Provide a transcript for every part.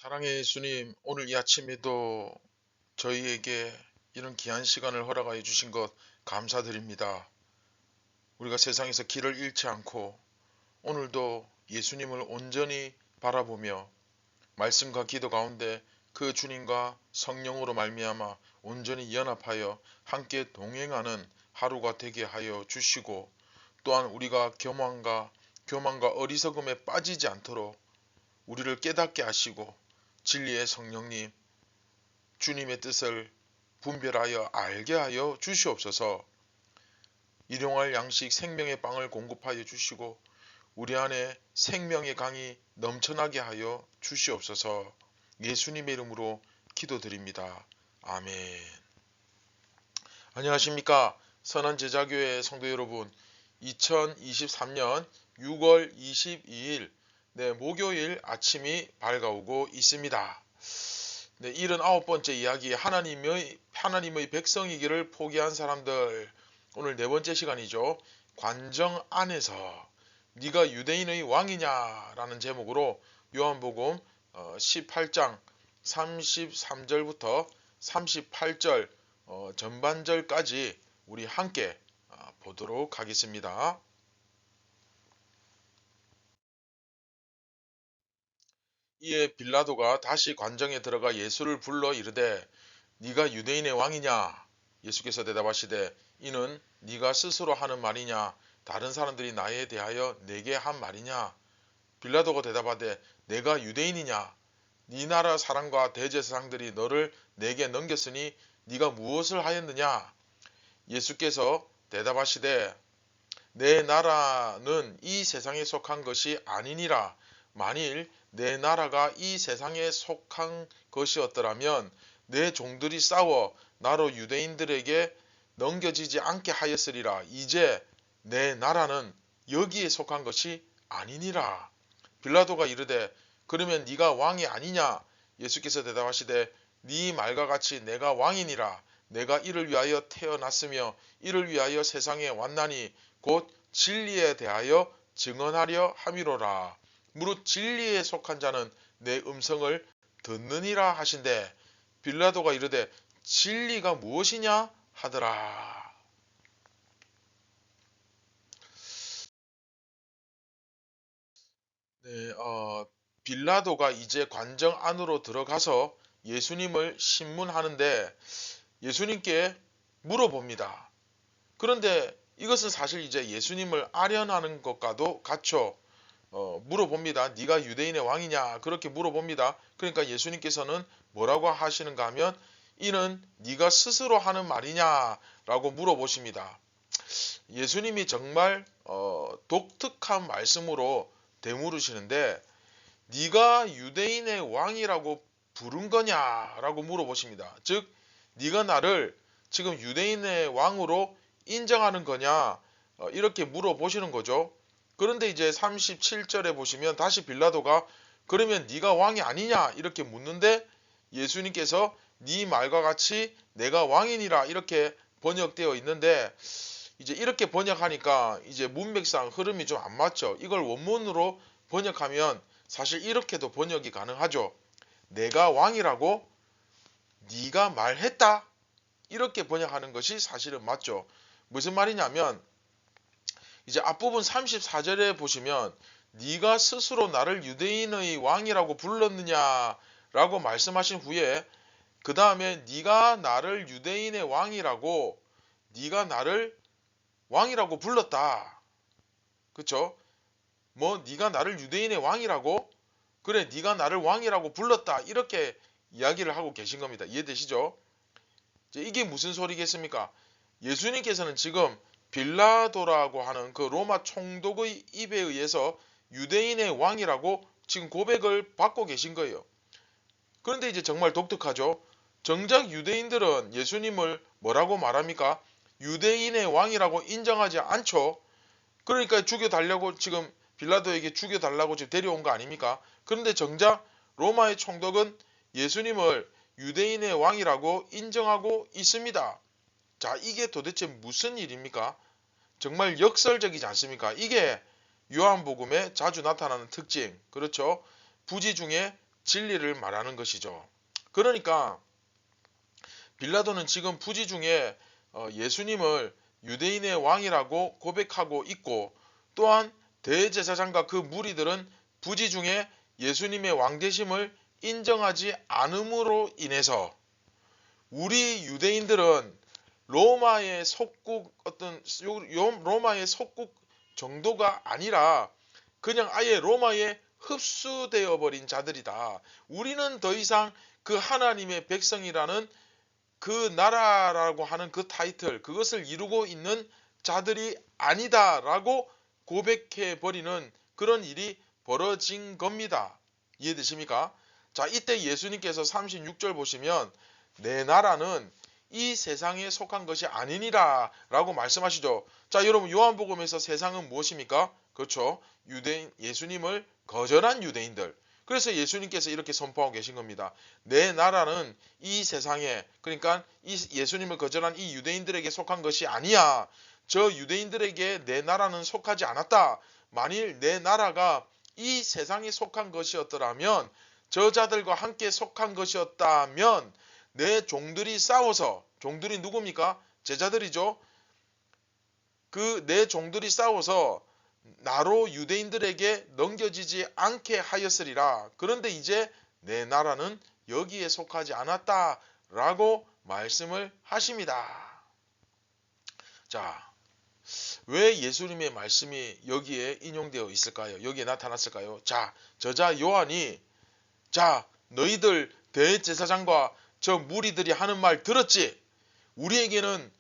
사랑의 예수님, 오늘 이 아침에도 저희에게 이런 귀한 시간을 허락하여 주신 것 감사드립니다. 우리가 세상에서 길을 잃지 않고 오늘도 예수님을 온전히 바라보며 말씀과 기도 가운데 그 주님과 성령으로 말미암아 온전히 연합하여 함께 동행하는 하루가 되게 하여 주시고, 또한 우리가 교만과 어리석음에 빠지지 않도록 우리를 깨닫게 하시고 진리의 성령님, 주님의 뜻을 분별하여 알게 하여 주시옵소서. 일용할 양식 생명의 빵을 공급하여 주시고 우리 안에 생명의 강이 넘쳐나게 하여 주시옵소서. 예수님의 이름으로 기도드립니다. 아멘. 안녕하십니까, 선한제자교회 성도 여러분. 2023년 6월 22일 목요일 아침이 밝아오고 있습니다. 79번째 이야기, 하나님의 백성이기를 포기한 사람들. 오늘 네 번째 시간이죠. 관정 안에서 네가 유대인의 왕이냐 라는 제목으로 요한복음 18장 33절부터 38절 전반절까지 우리 함께 보도록 하겠습니다. 이에 빌라도가 다시 관정에 들어가 예수를 불러 이르되 네가 유대인의 왕이냐? 예수께서 대답하시되 이는 네가 스스로 하는 말이냐? 다른 사람들이 나에 대하여 내게 한 말이냐? 빌라도가 대답하되 내가 유대인이냐? 네 나라 사람과 대제사장들이 너를 내게 넘겼으니 네가 무엇을 하였느냐? 예수께서 대답하시되 내 나라는 이 세상에 속한 것이 아니니라. 만일 내 나라가 이 세상에 속한 것이었더라면 내 종들이 싸워 나로 유대인들에게 넘겨지지 않게 하였으리라. 이제 내 나라는 여기에 속한 것이 아니니라. 빌라도가 이르되 그러면 네가 왕이 아니냐? 예수께서 대답하시되 네 말과 같이 내가 왕이니라. 내가 이를 위하여 태어났으며 이를 위하여 세상에 왔나니 곧 진리에 대하여 증언하려 함이로라. 무릇 진리에 속한 자는 내 음성을 듣느니라 하신대. 빌라도가 이르되 진리가 무엇이냐 하더라. 빌라도가 이제 관정 안으로 들어가서 예수님을 신문하는데 예수님께 물어봅니다. 그런데 이것은 사실 이제 예수님을 아련하는 것과도 같죠. 물어봅니다. 네가 유대인의 왕이냐? 그렇게 물어봅니다. 그러니까 예수님께서는 뭐라고 하시는가 하면 이는 네가 스스로 하는 말이냐? 라고 물어보십니다. 예수님이 정말 독특한 말씀으로 되물으시는데 네가 유대인의 왕이라고 부른 거냐? 라고 물어보십니다. 즉 네가 나를 지금 유대인의 왕으로 인정하는 거냐? 이렇게 물어보시는 거죠. 그런데 이제 37절에 보시면 다시 빌라도가 그러면 네가 왕이 아니냐? 이렇게 묻는데 예수님께서 네 말과 같이 내가 왕이니라 이렇게 번역되어 있는데 이제 이렇게 번역하니까 이제 문맥상 흐름이 좀 안 맞죠. 이걸 원문으로 번역하면 사실 이렇게도 번역이 가능하죠. 내가 왕이라고 네가 말했다. 이렇게 번역하는 것이 사실은 맞죠. 무슨 말이냐면 이제 앞부분 34절에 보시면 네가 스스로 나를 유대인의 왕이라고 불렀느냐라고 말씀하신 후에 그 다음에 네가 나를 유대인의 왕이라고 네가 나를 왕이라고 불렀다. 그쵸? 뭐 네가 나를 유대인의 왕이라고? 그래 네가 나를 왕이라고 불렀다. 이렇게 이야기를 하고 계신 겁니다. 이해되시죠? 이게 무슨 소리겠습니까? 예수님께서는 지금 빌라도라고 하는 그 로마 총독의 입에 의해서 유대인의 왕이라고 지금 고백을 받고 계신 거예요. 그런데 이제 정말 독특하죠. 정작 유대인들은 예수님을 뭐라고 말합니까? 유대인의 왕이라고 인정하지 않죠. 그러니까 죽여달라고 지금 빌라도에게 죽여달라고 지금 데려온 거 아닙니까? 그런데 정작 로마의 총독은 예수님을 유대인의 왕이라고 인정하고 있습니다. 자, 이게 도대체 무슨 일입니까? 정말 역설적이지 않습니까? 이게 요한복음에 자주 나타나는 특징. 그렇죠? 부지 중에 진리를 말하는 것이죠. 그러니까 빌라도는 지금 부지 중에 예수님을 유대인의 왕이라고 고백하고 있고, 또한 대제사장과 그 무리들은 부지 중에 예수님의 왕되심을 인정하지 않음으로 인해서 우리 유대인들은 로마의 속국 로마의 속국 정도가 아니라 그냥 아예 로마에 흡수되어 버린 자들이다. 우리는 더 이상 그 하나님의 백성이라는 그 나라라고 하는 그 타이틀, 그것을 이루고 있는 자들이 아니다라고 고백해 버리는 그런 일이 벌어진 겁니다. 이해되십니까? 자, 이때 예수님께서 36절 보시면 내 나라는 이 세상에 속한 것이 아니니라 라고 말씀하시죠. 자, 여러분, 요한복음에서 세상은 무엇입니까? 그렇죠. 유대인, 예수님을 거절한 유대인들. 그래서 예수님께서 이렇게 선포하고 계신 겁니다. 내 나라는 이 세상에, 그러니까 이 예수님을 거절한 이 유대인들에게 속한 것이 아니야. 저 유대인들에게 내 나라는 속하지 않았다. 만일 내 나라가 이 세상에 속한 것이었더라면, 저자들과 함께 속한 것이었다면 내 종들이 싸워서, 종들이 누굽니까? 제자들이죠. 그 내 종들이 싸워서 나로 유대인들에게 넘겨지지 않게 하였으리라. 그런데 이제 내 나라는 여기에 속하지 않았다라고 말씀을 하십니다. 자, 왜 예수님의 말씀이 여기에 인용되어 있을까요? 여기에 나타났을까요? 자, 저자 요한이, 자, 너희들 대제사장과 저 무리들이 하는 말 들었지? 우리에게는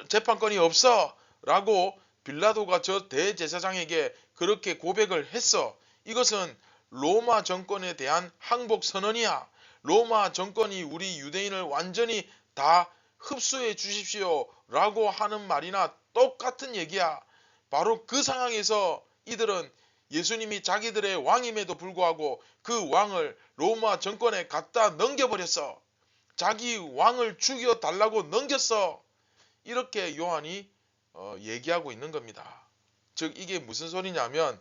재판권이 없어 라고 빌라도가 저 대제사장에게 그렇게 고백을 했어. 이것은 로마 정권에 대한 항복 선언이야. 로마 정권이 우리 유대인을 완전히 다 흡수해 주십시오 라고 하는 말이나 똑같은 얘기야. 바로 그 상황에서 이들은 예수님이 자기들의 왕임에도 불구하고 그 왕을 로마 정권에 갖다 넘겨버렸어. 자기 왕을 죽여달라고 넘겼어. 이렇게 요한이 얘기하고 있는 겁니다. 즉 이게 무슨 소리냐면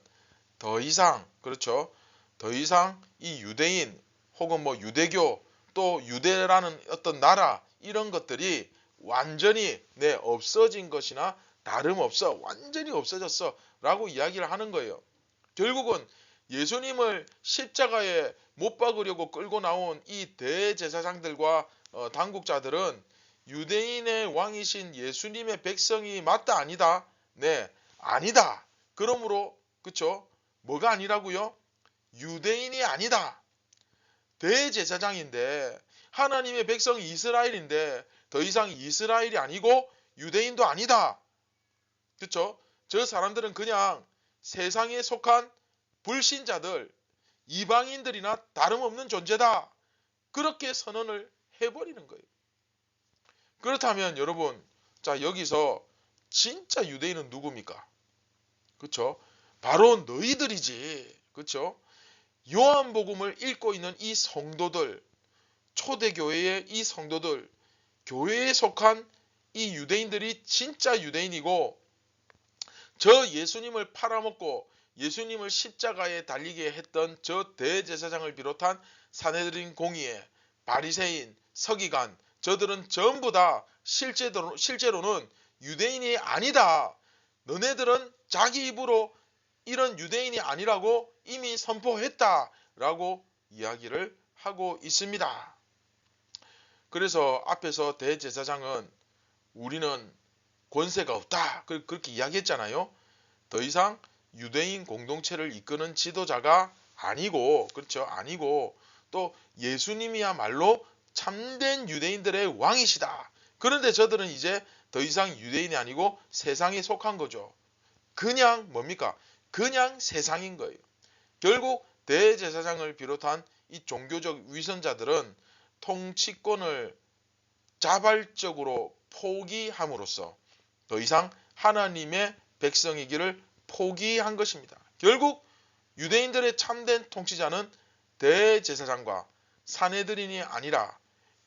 더 이상, 그렇죠, 더 이상 이 유대인 혹은 뭐 유대교 또 유대라는 어떤 나라 이런 것들이 완전히 없어진 것이나 다름없어. 완전히 없어졌어 라고 이야기를 하는 거예요. 결국은 예수님을 십자가에 못 박으려고 끌고 나온 이 대제사장들과 당국자들은 유대인의 왕이신 예수님의 백성이 맞다 아니다? 네, 아니다. 그러므로 그쵸? 뭐가 아니라고요? 유대인이 아니다. 대제사장인데 하나님의 백성 이스라엘인데 더 이상 이스라엘이 아니고 유대인도 아니다. 그쵸? 저 사람들은 그냥 세상에 속한 불신자들, 이방인들이나 다름없는 존재다. 그렇게 선언을 해버리는 거예요. 그렇다면 여러분, 자, 여기서 진짜 유대인은 누굽니까? 그쵸? 바로 너희들이지. 그쵸? 요한복음을 읽고 있는 이 성도들, 초대교회의 이 성도들, 교회에 속한 이 유대인들이 진짜 유대인이고, 저 예수님을 팔아먹고 예수님을 십자가에 달리게 했던 저 대제사장을 비롯한 사내들인 공의회, 바리새인, 서기관, 저들은 전부 다 실제로는 유대인이 아니다. 너네들은 자기 입으로 이런 유대인이 아니라고 이미 선포했다라고 이야기를 하고 있습니다. 그래서 앞에서 대제사장은 우리는 권세가 없다 그렇게 이야기했잖아요. 더 이상 유대인 공동체를 이끄는 지도자가 아니고, 그렇죠, 아니고 또 예수님이야말로 참된 유대인들의 왕이시다. 그런데 저들은 이제 더 이상 유대인이 아니고 세상에 속한 거죠. 그냥 뭡니까? 그냥 세상인 거예요. 결국 대제사장을 비롯한 이 종교적 위선자들은 통치권을 자발적으로 포기함으로써 더 이상 하나님의 백성이기를 포기한 것입니다. 결국 유대인들의 참된 통치자는 대제사장과 사내들인이 아니라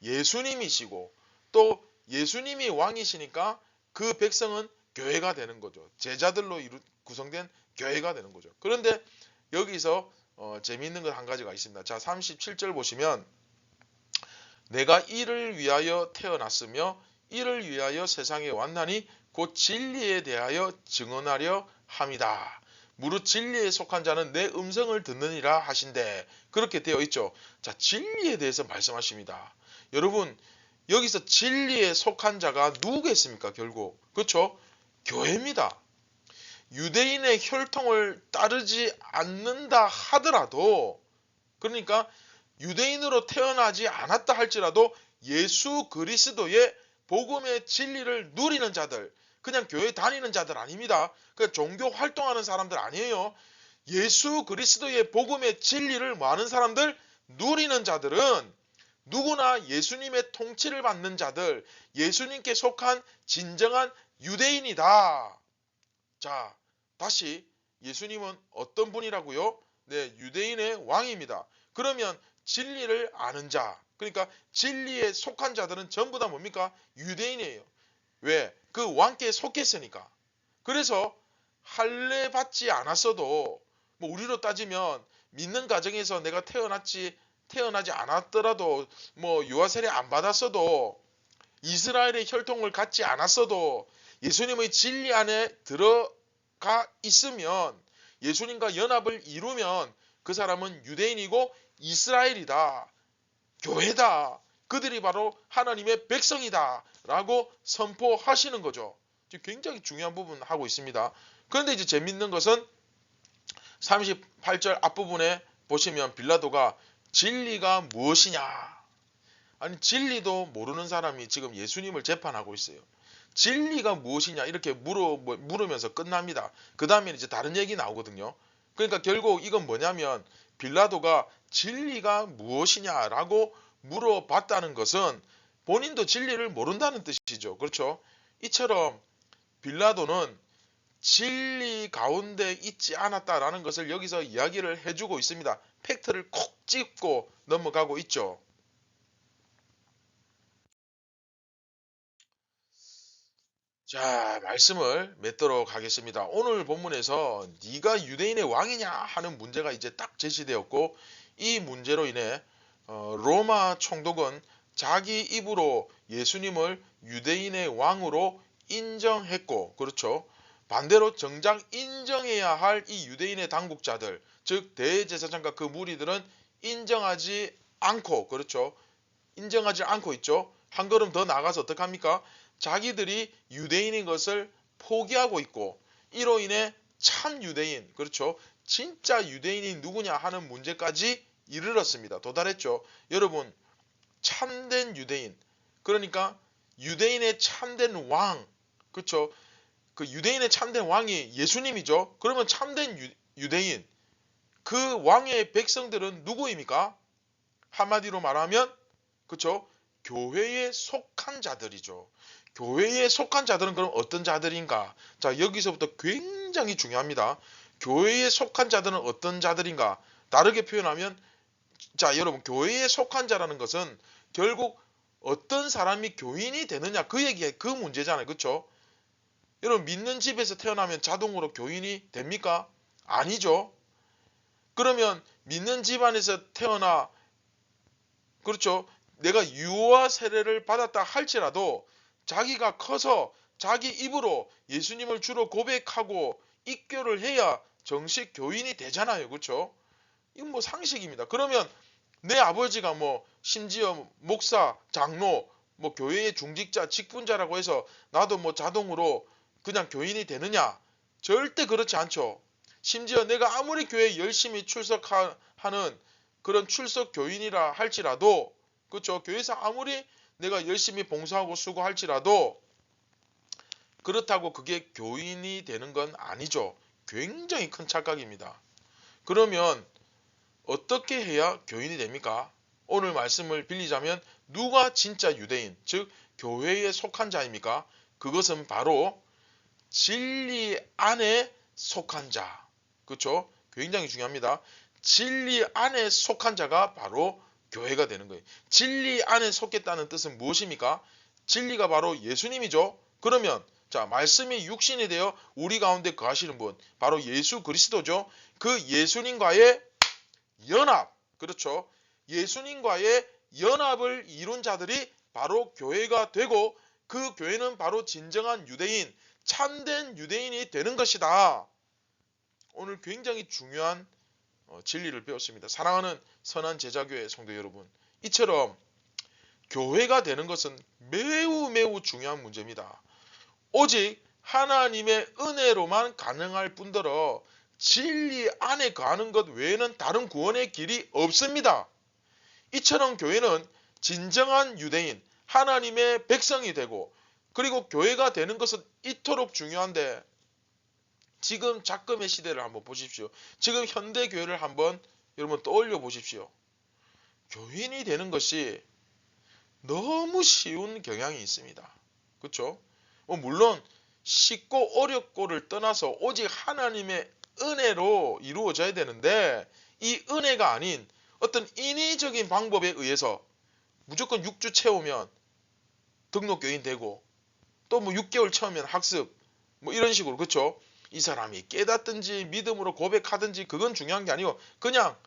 예수님이시고, 또 예수님이 왕이시니까 그 백성은 교회가 되는 거죠. 제자들로 구성된 교회가 되는 거죠. 그런데 여기서 재미있는 것 한 가지가 있습니다. 자, 37절 보시면 내가 이를 위하여 태어났으며 이를 위하여 세상에 왔나니 곧 진리에 대하여 증언하려 함이다. 무릇 진리에 속한 자는 내 음성을 듣느니라 하신대. 그렇게 되어 있죠. 자, 진리에 대해서 말씀하십니다. 여러분, 여기서 진리에 속한 자가 누구겠습니까? 결국 그렇죠? 교회입니다. 유대인의 혈통을 따르지 않는다 하더라도, 그러니까 유대인으로 태어나지 않았다 할지라도 예수 그리스도의 복음의 진리를 누리는 자들, 그냥 교회 다니는 자들 아닙니다. 그냥 종교 활동하는 사람들 아니에요. 예수 그리스도의 복음의 진리를 뭐하는 사람들? 누리는 자들은 누구나 예수님의 통치를 받는 자들, 예수님께 속한 진정한 유대인이다. 자, 다시 예수님은 어떤 분이라고요? 네, 유대인의 왕입니다. 그러면 진리를 아는 자, 그러니까 진리에 속한 자들은 전부 다 뭡니까? 유대인이에요. 왜? 그 왕께 속했으니까. 그래서 할례 받지 않았어도, 뭐 우리로 따지면 믿는 가정에서 내가 태어나지 않았더라도, 뭐 유아 세례 안 받았어도, 이스라엘의 혈통을 갖지 않았어도 예수님의 진리 안에 들어가 있으면, 예수님과 연합을 이루면 그 사람은 유대인이고 이스라엘이다, 교회다, 그들이 바로 하나님의 백성이다 라고 선포하시는 거죠. 굉장히 중요한 부분 하고 있습니다. 그런데 이제 재밌는 것은 38절 앞부분에 보시면 빌라도가 진리가 무엇이냐, 아니 진리도 모르는 사람이 지금 예수님을 재판하고 있어요. 진리가 무엇이냐 이렇게 물으면서 끝납니다. 그 다음에 이제 다른 얘기 나오거든요. 그러니까 결국 이건 뭐냐면 빌라도가 진리가 무엇이냐라고 물어봤다는 것은 본인도 진리를 모른다는 뜻이죠. 그렇죠? 이처럼 빌라도는 진리 가운데 있지 않았다라는 것을 여기서 이야기를 해주고 있습니다. 팩트를 콕 짚고 넘어가고 있죠. 자, 말씀을 맺도록 하겠습니다. 오늘 본문에서 네가 유대인의 왕이냐 하는 문제가 이제 딱 제시되었고, 이 문제로 인해 로마 총독은 자기 입으로 예수님을 유대인의 왕으로 인정했고, 그렇죠? 반대로 정작 인정해야 할 이 유대인의 당국자들, 즉 대제사장과 그 무리들은 인정하지 않고, 그렇죠? 인정하지 않고 있죠. 한 걸음 더 나가서 어떡합니까? 자기들이 유대인인 것을 포기하고 있고, 이로 인해 참 유대인, 그렇죠? 진짜 유대인이 누구냐 하는 문제까지 이르렀습니다. 도달했죠. 여러분, 참된 유대인, 그러니까 유대인의 참된 왕, 그렇죠? 그 유대인의 참된 왕이 예수님이죠. 그러면 참된 유대인, 그 왕의 백성들은 누구입니까? 한마디로 말하면, 그렇죠? 교회에 속한 자들이죠. 교회에 속한 자들은 그럼 어떤 자들인가? 자, 여기서부터 굉장히 중요합니다. 교회에 속한 자들은 어떤 자들인가? 다르게 표현하면, 자, 여러분, 교회에 속한 자라는 것은 결국 어떤 사람이 교인이 되느냐, 그 문제잖아요. 그렇죠? 여러분, 믿는 집에서 태어나면 자동으로 교인이 됩니까? 아니죠. 그러면 믿는 집안에서 태어나, 그렇죠? 내가 유아 세례를 받았다 할지라도 자기가 커서 자기 입으로 예수님을 주로 고백하고 입교를 해야 정식 교인이 되잖아요. 그렇죠? 이건 뭐 상식입니다. 그러면 내 아버지가 뭐 심지어 목사, 장로, 뭐 교회의 중직자, 직분자라고 해서 나도 뭐 자동으로 그냥 교인이 되느냐? 절대 그렇지 않죠. 심지어 내가 아무리 교회에 열심히 출석하는 그런 출석 교인이라 할지라도, 그렇죠? 교회에서 아무리 내가 열심히 봉사하고 수고할지라도 그렇다고 그게 교인이 되는 건 아니죠. 굉장히 큰 착각입니다. 그러면 어떻게 해야 교인이 됩니까? 오늘 말씀을 빌리자면 누가 진짜 유대인, 즉 교회에 속한 자입니까? 그것은 바로 진리 안에 속한 자. 그렇죠? 굉장히 중요합니다. 진리 안에 속한 자가 바로 교회가 되는 거예요. 진리 안에 속했다는 뜻은 무엇입니까? 진리가 바로 예수님이죠. 그러면 자, 말씀이 육신이 되어 우리 가운데 거하시는 분, 바로 예수 그리스도죠. 그 예수님과의 연합, 그렇죠? 예수님과의 연합을 이룬 자들이 바로 교회가 되고 그 교회는 바로 진정한 유대인, 참된 유대인이 되는 것이다. 오늘 굉장히 중요한 진리를 배웠습니다. 사랑하는 선한 제자교회 성도 여러분, 이처럼 교회가 되는 것은 매우 매우 중요한 문제입니다. 오직 하나님의 은혜로만 가능할 뿐더러 진리 안에 거하는 것 외에는 다른 구원의 길이 없습니다. 이처럼 교회는 진정한 유대인, 하나님의 백성이 되고 그리고 교회가 되는 것은 이토록 중요한데 지금 작금의 시대를 한번 보십시오. 지금 현대 교회를 한번 여러분 떠올려 보십시오. 교인이 되는 것이 너무 쉬운 경향이 있습니다. 그렇죠? 물론 쉽고 어렵고를 떠나서 오직 하나님의 은혜로 이루어져야 되는데 이 은혜가 아닌 어떤 인위적인 방법에 의해서 무조건 6주 채우면 등록교인 되고 또 6개월 채우면 학습 이런 식으로, 그렇죠? 이 사람이 깨닫든지 믿음으로 고백하든지 그건 중요한 게 아니고 그냥,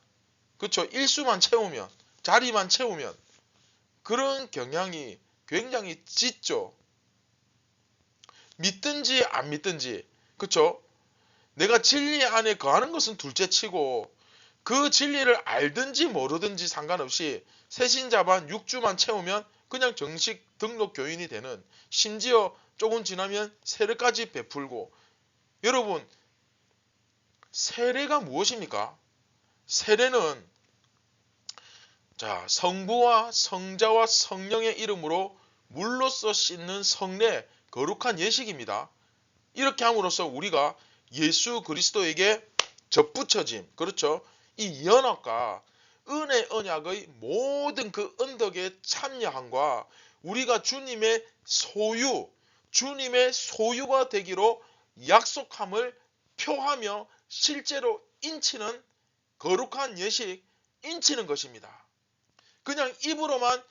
그렇죠? 일수만 채우면, 자리만 채우면 그런 경향이 굉장히 짙죠. 믿든지 안 믿든지, 그렇죠? 내가 진리 안에 거하는 것은 둘째치고 그 진리를 알든지 모르든지 상관없이 새신자반 6주만 채우면 그냥 정식 등록 교인이 되는, 심지어 조금 지나면 세례까지 베풀고. 여러분, 세례가 무엇입니까? 세례는 성부와 성자와 성령의 이름으로 물로써 씻는 성례, 거룩한 예식입니다. 이렇게 함으로써 우리가 예수 그리스도에게 접붙여짐, 그렇죠? 이 연합과 은혜 언약의 모든 그 언덕에 참여함과 우리가 주님의 소유가 되기로 약속함을 표하며 실제로 인치는 거룩한 예식, 인치는 것입니다. 그냥 입으로만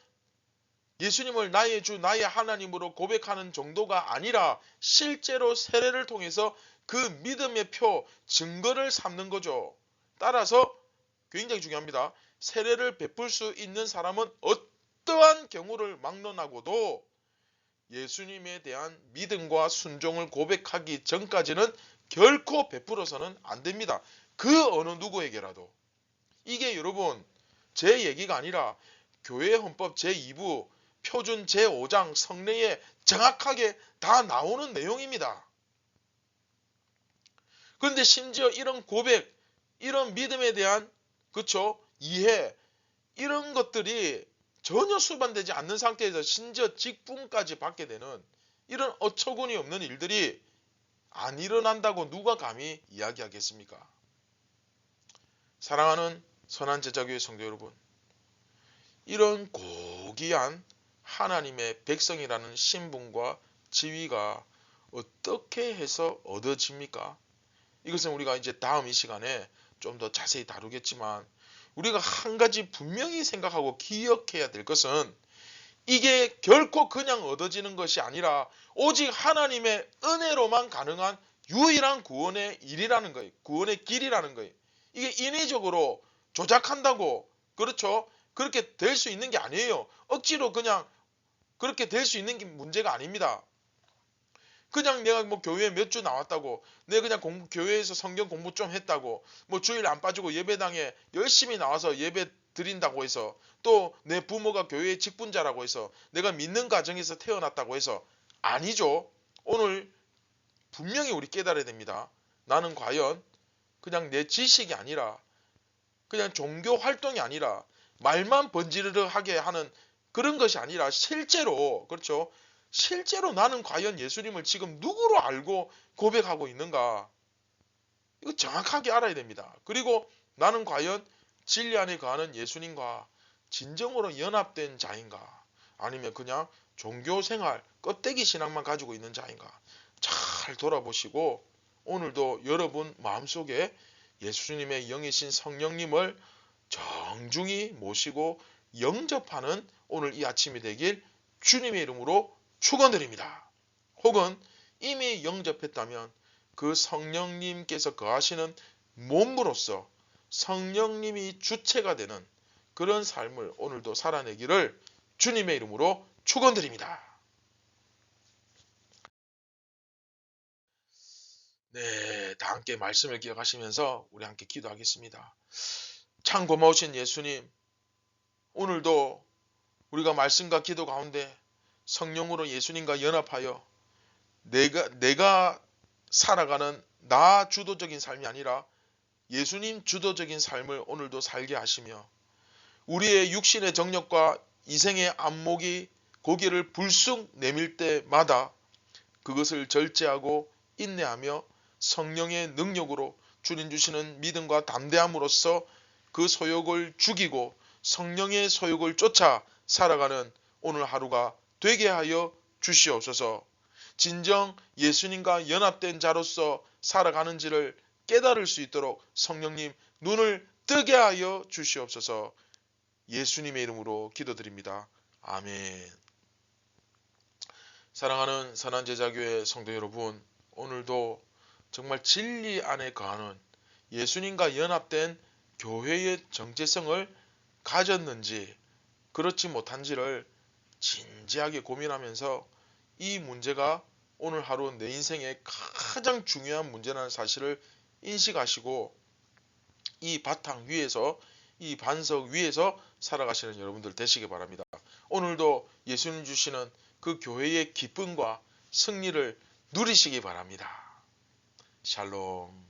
예수님을 나의 주, 나의 하나님으로 고백하는 정도가 아니라 실제로 세례를 통해서 그 믿음의 표, 증거를 삼는 거죠. 따라서 굉장히 중요합니다. 세례를 베풀 수 있는 사람은 어떠한 경우를 막론하고도 예수님에 대한 믿음과 순종을 고백하기 전까지는 결코 베풀어서는 안 됩니다. 그 어느 누구에게라도. 이게 여러분 제 얘기가 아니라 교회 헌법 제2부 표준 제5장 성례에 정확하게 다 나오는 내용입니다. 그런데 심지어 이런 고백, 이런 믿음에 대한, 그쵸, 이해, 이런 것들이 전혀 수반되지 않는 상태에서 심지어 직분까지 받게 되는 이런 어처구니 없는 일들이 안 일어난다고 누가 감히 이야기하겠습니까? 사랑하는 선한 제자교회 성도 여러분, 이런 고귀한 하나님의 백성이라는 신분과 지위가 어떻게 해서 얻어집니까? 이것은 우리가 이제 다음 이 시간에 좀 더 자세히 다루겠지만 우리가 한 가지 분명히 생각하고 기억해야 될 것은 이게 결코 그냥 얻어지는 것이 아니라 오직 하나님의 은혜로만 가능한 유일한 구원의 일이라는 거예요. 구원의 길이라는 거예요. 이게 인위적으로 조작한다고, 그렇죠? 그렇게 될 수 있는 게 아니에요. 억지로 그냥 그렇게 될 수 있는 게 문제가 아닙니다. 그냥 내가 교회 몇 주 나왔다고, 내가 그냥 교회에서 성경 공부 좀 했다고, 주일 안 빠지고 예배당에 열심히 나와서 예배 드린다고 해서, 또 내 부모가 교회의 직분자라고 해서 내가 믿는 가정에서 태어났다고 해서 아니죠. 오늘 분명히 우리 깨달아야 됩니다. 나는 과연 그냥 내 지식이 아니라, 그냥 종교 활동이 아니라, 말만 번지르르하게 하는 그런 것이 아니라 실제로, 그렇죠? 실제로 나는 과연 예수님을 지금 누구로 알고 고백하고 있는가? 이거 정확하게 알아야 됩니다. 그리고 나는 과연 진리 안에 거하는 예수님과 진정으로 연합된 자인가? 아니면 그냥 종교생활, 껍데기 신앙만 가지고 있는 자인가? 잘 돌아보시고 오늘도 여러분 마음속에 예수님의 영이신 성령님을 정중히 모시고 영접하는 오늘 이 아침이 되길 주님의 이름으로 축원드립니다. 혹은 이미 영접했다면 그 성령님께서 거하시는 몸으로서 성령님이 주체가 되는 그런 삶을 오늘도 살아내기를 주님의 이름으로 축원드립니다. 네, 다 함께 말씀을 기억하시면서 우리 함께 기도하겠습니다. 참 고마우신 예수님, 오늘도 우리가 말씀과 기도 가운데 성령으로 예수님과 연합하여 내가 살아가는 나 주도적인 삶이 아니라 예수님 주도적인 삶을 오늘도 살게 하시며 우리의 육신의 정력과 이생의 안목이 고개를 불쑥 내밀 때마다 그것을 절제하고 인내하며 성령의 능력으로 주님 주시는 믿음과 담대함으로써 그 소욕을 죽이고 성령의 소욕을 쫓아 살아가는 오늘 하루가 되게 하여 주시옵소서. 진정 예수님과 연합된 자로서 살아가는지를 깨달을 수 있도록 성령님 눈을 뜨게 하여 주시옵소서. 예수님의 이름으로 기도드립니다. 아멘. 사랑하는 선한제자교회 성도 여러분, 오늘도 정말 진리 안에 거하는 예수님과 연합된 교회의 정체성을 가졌는지 그렇지 못한지를 진지하게 고민하면서 이 문제가 오늘 하루 내 인생의 가장 중요한 문제라는 사실을 인식하시고 이 바탕 위에서 이 반석 위에서 살아가시는 여러분들 되시기 바랍니다. 오늘도 예수님 주시는 그 교회의 기쁨과 승리를 누리시기 바랍니다. 샬롬.